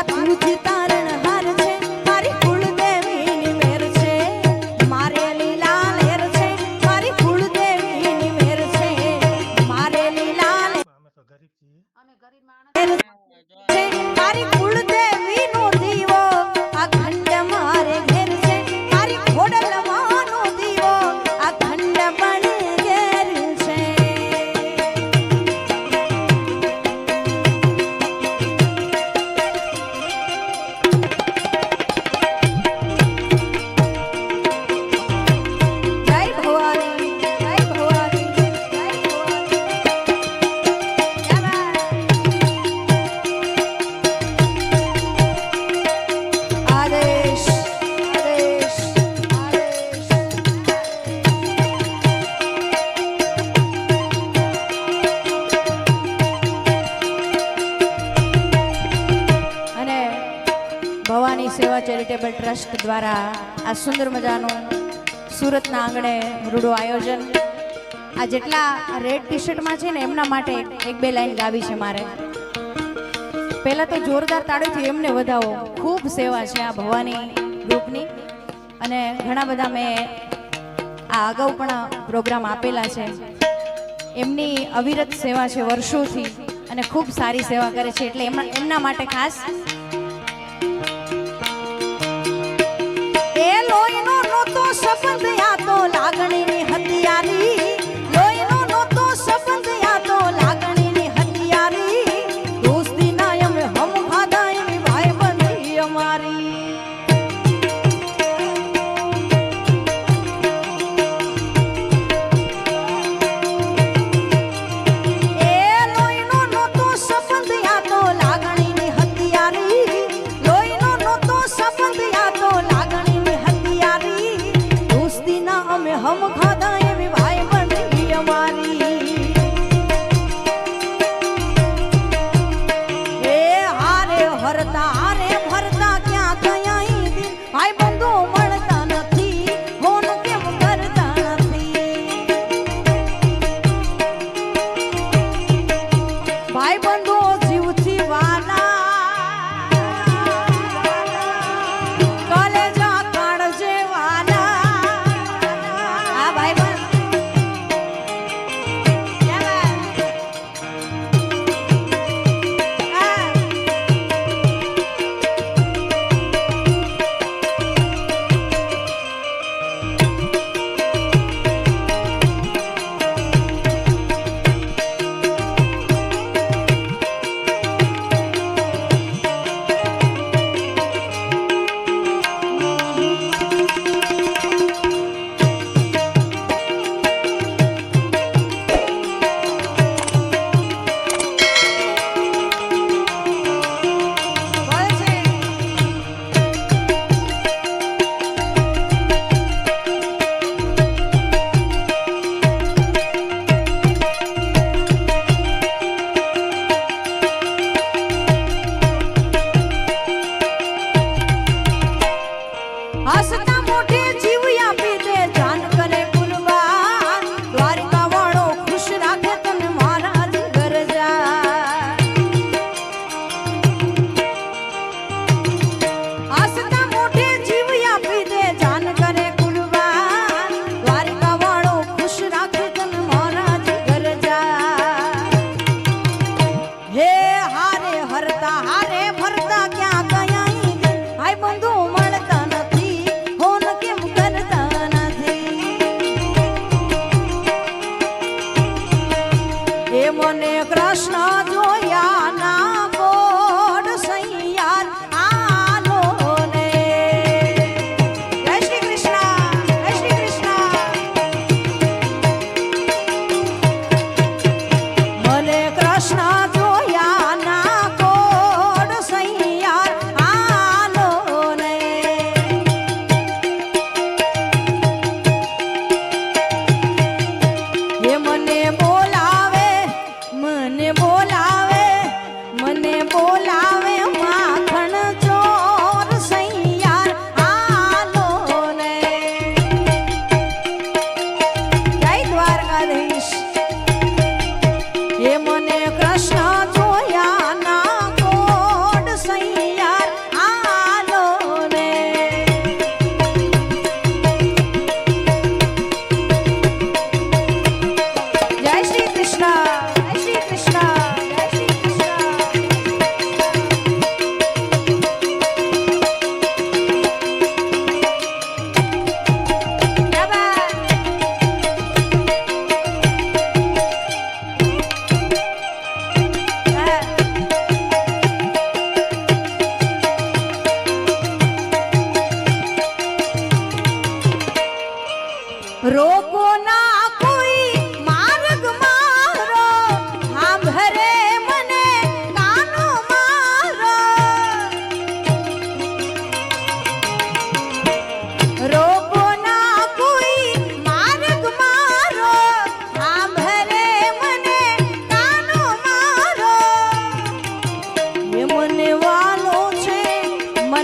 માથુંથી તારણ હાર છે મારી કુળદેવીની મેર છે મારે લીલા લેર છે મારી કુળદેવીની મેર છે મારે લીલા લેર છે મારી કુળદેવીનો દીવો અખંડ મારે ઘેર છે મારી ખોડલમાંનો દીવો અખંડ પણ ઘેર છે જય ભવાની જય ભવાની જય ભવાની આદેશ આદેશ આદેશ અને ભવાની સેવા ચેરિટેબલ ટ્રસ્ટ દ્વારા આ સુંદર મજાનું સુરતના આંગણે રૂડું આયોજન આ જેટલા રેડ ટી શર્ટમાં છે ને એમના માટે એક બે લાઈન ગાવી છે મારે પહેલા તો જોરદાર તાળીથી એમને વધાવો ખૂબ સેવા છે આ ભવાની ગ્રુપની અને ઘણા બધા મેં આ અગાઉ પણ પ્રોગ્રામ આપેલા છે એમની અવિરત સેવા છે વર્ષોથી અને ખૂબ સારી સેવા કરે છે એટલે એમના માટે ખાસ એ લોહીનો નહોતો સંબંધ આ તો લાગણીની હથિયારી લોહીનો નહોતો સંબંધ આ તો લાગણીની હથિયારી દોસ્તી ના અમે હમ ખાધા એવી ભાઈબંધી અમારી એ લોહીનો નહોતો સંબંધ આ તો લાગણીની હથિયારી લોહીનો નહોતો સંબંધ આ તો લાગણીની હથિયારી દોસ્તી ના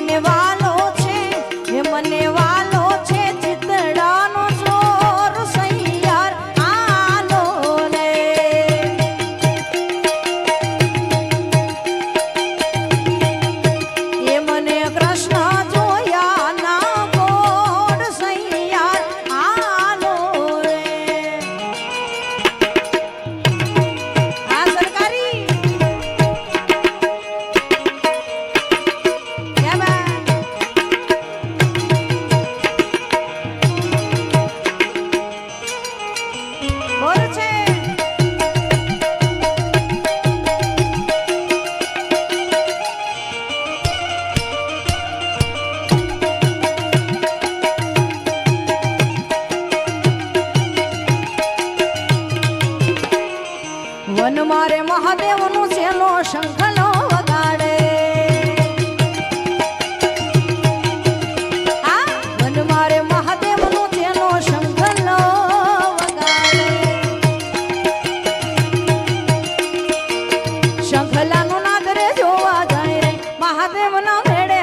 મને વાલો છે એ મને વાલો છે ચિતડાનો ચોર સૈયાર આલો રે એ મને કૃષ્ણ જોયા ના ગોડ સૈયાર આલો રે આ સરકારી વન મારે મહાદેવ નું ચેલો શંખલો વગાડે આ વન મારે મહાદેવ નું ચેલો શંખલો વગાડે શંખલા નું નાદ રે જોવા જાય રે મહાદેવ ના મેળે